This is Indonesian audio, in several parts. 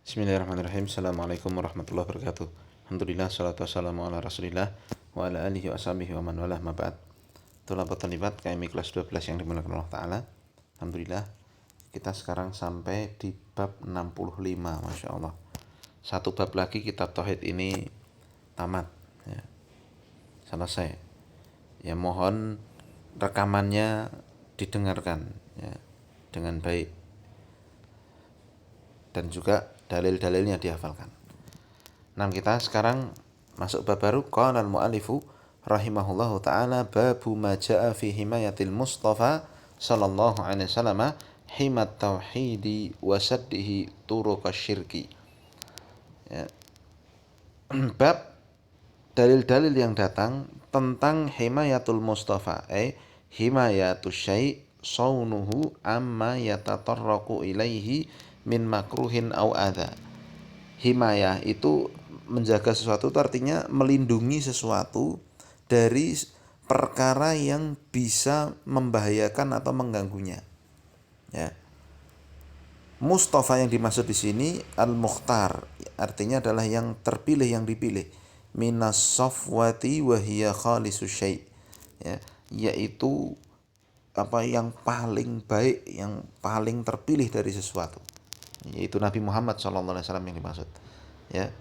Bismillahirrahmanirrahim. Assalamualaikum warahmatullahi wabarakatuh. Alhamdulillah, salatu wassalamu ala rasulillah wa ala alihi wa ashabihi wa man walah ma ba'd. Tulabut talibat KMI kelas 12 yang dimuliakan Allah Ta'ala. Alhamdulillah, kita sekarang sampai di bab 65, Masya Allah. Satu bab lagi kitab Tauhid ini tamat, ya, selesai. Ya, mohon rekamannya didengarkan, ya, dengan baik, dan juga dalil-dalilnya dihafalkan. Nah, kita sekarang masuk bab baru. Qala al-mu'allifu rahimahullahu ta'ala babu ma ja'a fi himayatil Mustafa sallallahu alaihi wasallam himat tauhidi wa saddihi turuqa syirki. Ya. Bab dalil-dalil yang datang tentang himayatul Mustafa, himayatus syai' saunuhu amma yatatarraqu ilaihi min makruhin au adha. Himayah itu menjaga sesuatu, itu artinya melindungi sesuatu dari perkara yang bisa membahayakan atau mengganggunya. Ya. Mustafa yang dimaksud di sini al-mukhtar, artinya adalah yang terpilih, yang dipilih. Minas safwati wa hiya khalisus syai'. Ya, yaitu yang paling baik, yang paling terpilih dari sesuatu, yaitu Nabi Muhammad SAW yang dimaksud. Ya.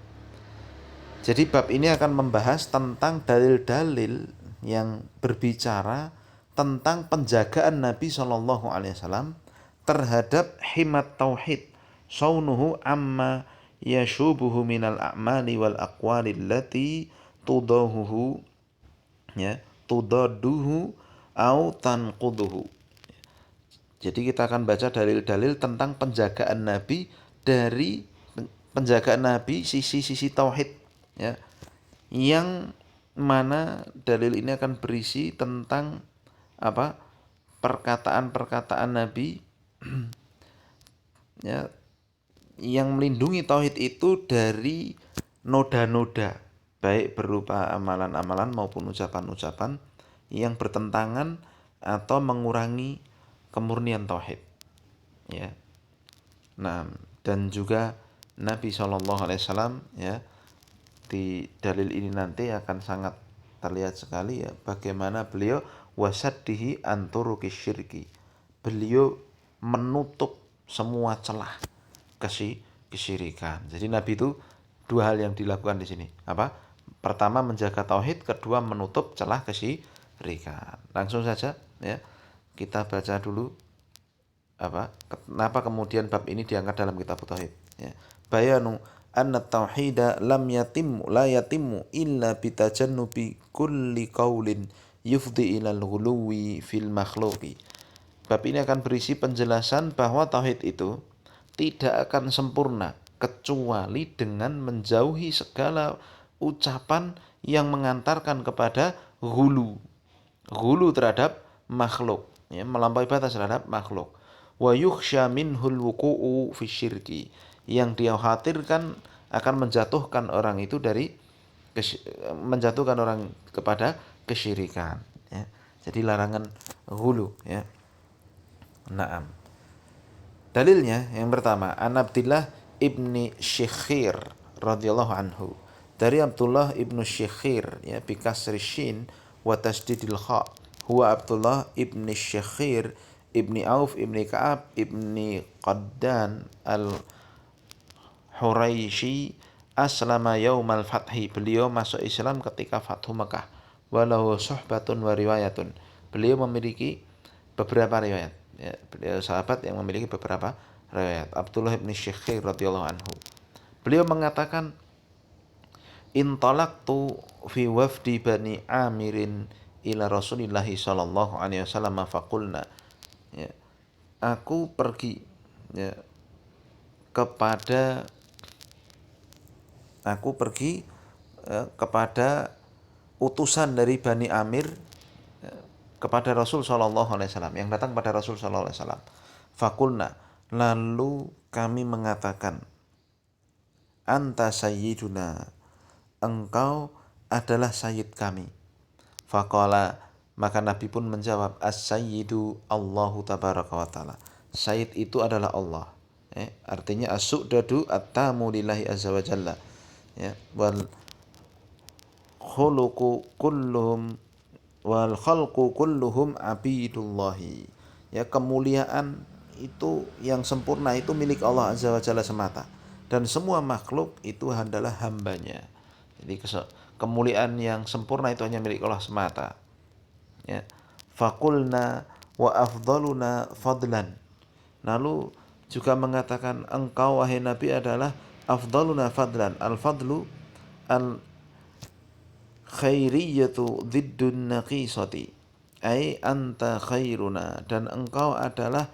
Jadi bab ini akan membahas tentang dalil-dalil yang berbicara tentang penjagaan Nabi SAW terhadap himat tauhid, saunuhu amma yashubuhu minal a'mali wal aqwali allati tudahuhu, ya, tudaduhu au tanquduhu. Jadi kita akan baca dalil-dalil tentang penjagaan Nabi dari penjagaan Nabi sisi-sisi tauhid, ya, yang mana dalil ini akan berisi tentang perkataan-perkataan Nabi ya, yang melindungi tauhid itu dari noda-noda, baik berupa amalan-amalan maupun ucapan-ucapan yang bertentangan atau mengurangi kemurnian tauhid, ya. Nah, dan juga Nabi SAW, ya, di dalil ini nanti akan sangat terlihat sekali, ya, bagaimana beliau wasaddihi anturuki syirki. Beliau menutup semua celah kesyirikan. Jadi Nabi itu dua hal yang dilakukan di sini. Pertama menjaga tauhid, kedua menutup celah kesyirikan. Langsung saja, ya, kita baca dulu kenapa kemudian bab ini diangkat dalam kitab tauhid, ya. Bayanu anna tauhida la yatimmu illa bitajannubi kulli qaulin yufdi ilal ghuluwi fil makhluqi. Bab ini akan berisi penjelasan bahwa tauhid itu tidak akan sempurna kecuali dengan menjauhi segala ucapan yang mengantarkan kepada ghulu terhadap makhluk, ya, melampaui batas terhadap makhluk. Wa yukhsha minhul wuqu'u fi syirki, yang dia khawatirkan akan menjatuhkan orang itu kepada kesyirikan, ya. Jadi larangan ghulu, ya. Naam. Dalilnya yang pertama, an Abdillah ibni Syikhir radhiyallahu anhu, dari Abdullah ibnu Syikhir, ya, bi kasri shin wa tasdidil kha, huwa Abdullah ibni Syikhir ibni Auf ibni Ka'ab ibni Qaddan al-Huraishi aslama yaumal fathi. Beliau masuk Islam ketika Fathu Mekah. Walahu suhbatun wa riwayatun. Beliau memiliki beberapa riwayat, ya, beliau sahabat yang memiliki beberapa riwayat. Abdullah bin Syikhir radhiyallahu anhu, beliau mengatakan, intalaqtu fi wafdi bani Amirin ila Rasulillahi sallallahu alaihi wasallam faqulna, ya, aku pergi, ya, kepada utusan dari Bani Amir, ya, kepada Rasul sallallahu alaihi wasallam, yang datang pada Rasul sallallahu alaihi wasallam. Faqulna, lalu kami mengatakan, anta sayyiduna, engkau adalah sayyid kami. Faqala, maka Nabi pun menjawab, as-sayyidu Allahu tabaraka wa ta'ala. Sayyid itu adalah Allah. Artinya as-su'dadu at-tamu lillahi azza wa jalla. Wal khuluqu kulluhum wal khalqu kulluhum abidullahi. Kemuliaan itu yang sempurna itu milik Allah azza wa jalla semata, dan semua makhluk itu adalah hambanya. Jadi kemuliaan yang sempurna itu hanya milik Allah semata. Fakulna wa afdaluna fadlan. Lalu juga mengatakan engkau wahai Nabi adalah afdaluna fadlan. Al-fadlu al khairiyatu diddun naqisati. Ai anta khairuna, dan engkau adalah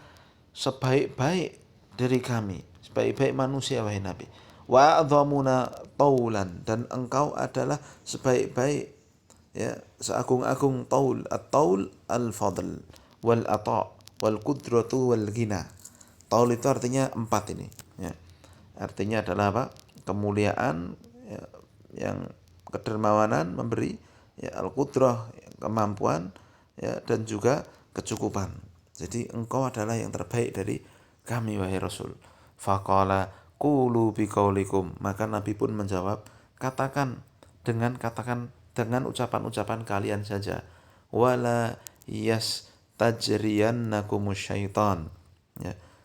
sebaik-baik dari kami, sebaik-baik manusia wahai Nabi. Wa a'dhamuna taulan, dan engkau adalah sebaik-baik seagung-agung taul. At-taul al-fadl wal ata wal qudratu wal ghina. Taul itu artinya 4 ini, artinya adalah apa? Kemuliaan, yang kedermawanan, memberi, al-qudrah, kemampuan, dan juga kecukupan. Jadi engkau adalah yang terbaik dari kami wahai Rasul. Faqala qulu biqaulikum, maka Nabi pun menjawab, katakan dengan ucapan-ucapan kalian saja. Wala yastajriyannakumus syaitan.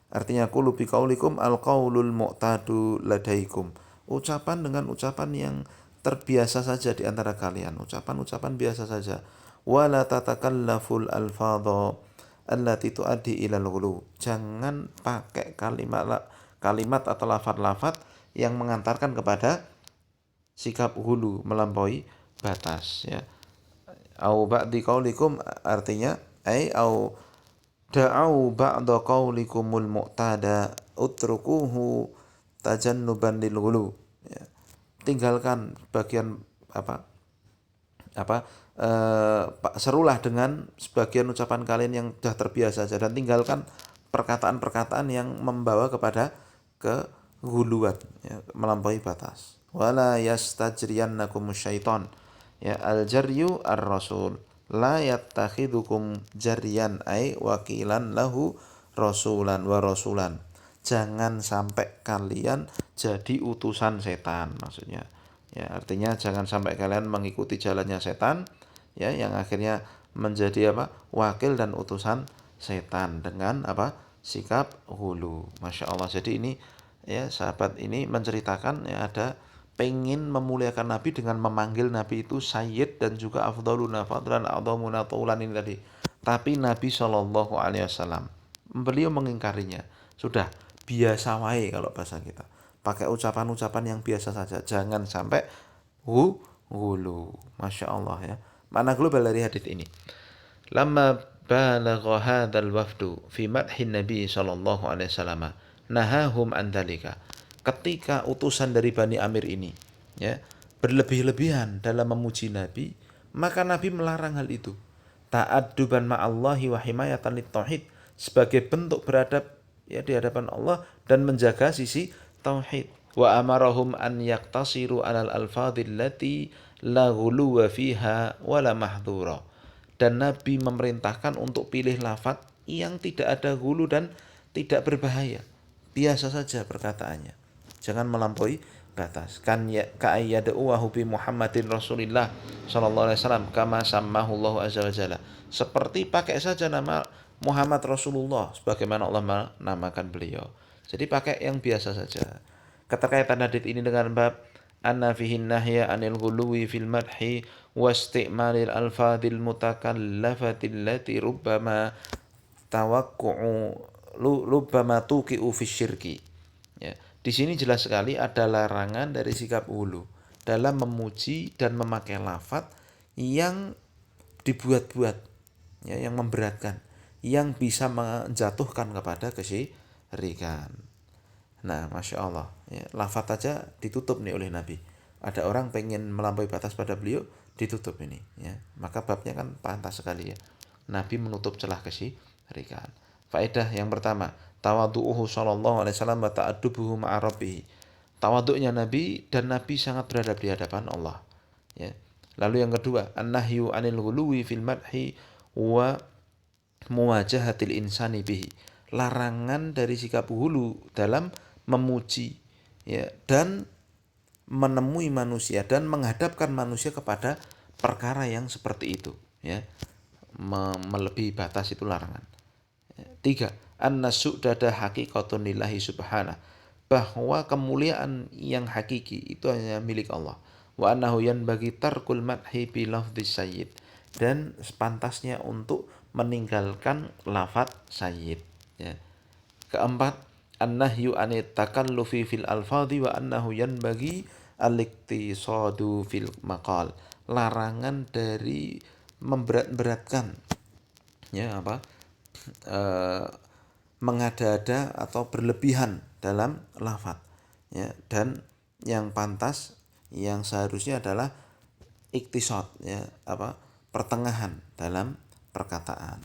Artinya qulu biqaulikum al-qaulul mu'tadu ladaikum. Ucapan dengan ucapan yang terbiasa saja di antara kalian, ucapan-ucapan biasa saja. Wala tatakallaful alfadha allati tuaddi ilal ghulu. Jangan pakai kalimat atau lafaz-lafaz yang mengantarkan kepada sikap hulu, melampaui batas, Au ba'di qaulikum, artinya au da'au ba'da qaulikumul mu'tada utrukuhu tajannuban lil ghulu. Tinggalkan bagian serulah dengan sebagian ucapan kalian yang sudah terbiasa saja, dan tinggalkan perkataan-perkataan yang membawa kepada kehuluan, melampaui batas. Wala yastajriyannakum syaitan. Al-jaryu ar-rasul la yattakhidukum jariyan ay wakilan lahu rasulan wa rasulan. Jangan sampai kalian jadi utusan setan, maksudnya. Artinya jangan sampai kalian mengikuti jalannya setan, yang akhirnya menjadi wakil dan utusan setan dengan sikap hulu. Masya Allah. Jadi ini sahabat ini menceritakan ada pengen memuliakan Nabi dengan memanggil Nabi itu Sayyid dan juga afdaluna fadlan a'dhamuna taulan ini tadi. Tapi Nabi SAW beliau mengingkarinya. Sudah biasa wae kalau bahasa kita. Pakai ucapan-ucapan yang biasa saja. Jangan sampai hulu. Masya Allah. Makna global dari hadits ini. Lama balagha hadzal wafdu fi madhin Nabi sallallahu alaihi wasallam nahahum an dzalika. Ketika utusan dari Bani Amir ini berlebih-lebihan dalam memuji Nabi, maka Nabi melarang hal itu. Ta'adduban ma'allahi wa himayatan lit-tauhid, sebagai bentuk beradab di hadapan Allah dan menjaga sisi tauhid. Wa amarahum an yaktasiru alal alfadhil lati la ghuluwa fiha wala mahdhura. Dan Nabi memerintahkan untuk pilih lafaz yang tidak ada hulu dan tidak berbahaya. Biasa saja perkataannya. Jangan melampaui batas. Kan ka'ayyada'uwahu bi Muhammadin Rasulillah sallallahu alaihi wasallam kama sammahu Allah azza wa jalla. Seperti pakai saja nama Muhammad Rasulullah sebagaimana Allah menamakan beliau. Jadi pakai yang biasa saja. Keterkaitan hadits ini dengan bab anna fihi nahya anil ghuluwi fil madhi wa isti'malil alfadhil mutakallafatil lati rubbama tuqi'u fi syirki. Di sini jelas sekali ada larangan dari sikap hulu dalam memuji dan memakai lafaz yang dibuat-buat, yang memberatkan, yang bisa menjatuhkan kepada kesyirikan. Nah, Masya Allah, lafaz saja ditutup nih oleh Nabi. Ada orang pengen melampaui batas pada beliau, ditutup ini. Maka babnya kan pantas sekali Nabi menutup celah kesyirikan. Faedah yang pertama, tawadhu'uhu sallallahu alaihi wasallam wa ta'addubuhu ma'a rabbih. Tawaduknya Nabi, dan Nabi sangat beradab di hadapan Allah. Lalu yang kedua, an-nahyu 'anil ghuluwi fil madhi wa muwajahatil insani bihi. larangan dari sikap hulu dalam memuji, ya, dan menemui manusia dan menghadapkan manusia kepada perkara yang seperti itu, ya. Melebihi batas itu larangan. Tiga, an-nasu'dada haqiqatun lillahi subhanahu, bahwa kemuliaan yang hakiki itu hanya milik Allah. Wa annahu yanbaghi tarkul madhi bi lafdhi sayyid, dan sepantasnya untuk meninggalkan lafaz sayyid, ya. Keempat, an-nahyu anit takallufi fil alfadhi wa annahu yanbaghi al-iktisadu fil maqal, larangan dari memberat-beratkan, ya, eh, mengada-ada atau berlebihan dalam lafaz, ya, dan yang pantas, yang seharusnya adalah iktisad, ya, pertengahan dalam perkataan,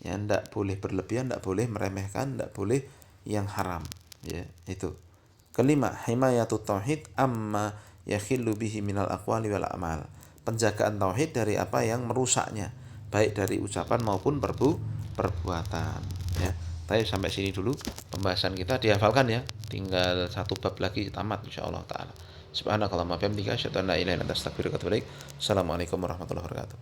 ya, ndak boleh berlebihan, ndak boleh meremehkan, ndak boleh yang haram, ya, itu. Kelima, himayatut tauhid amma yakhillu bihi minal aqwali wal a'mal, penjagaan tauhid dari apa yang merusaknya, baik dari ucapan maupun perbuatan, ya. Tapi sampai sini dulu pembahasan kita, dihafalkan ya, tinggal satu bab lagi tamat insyaallah taala. Subhanakallahumma wa bihamdika asyhadu an la ilaha illa anta astaghfiruka wa atubu ilaik. Assalamualaikum warahmatullahi wabarakatuh.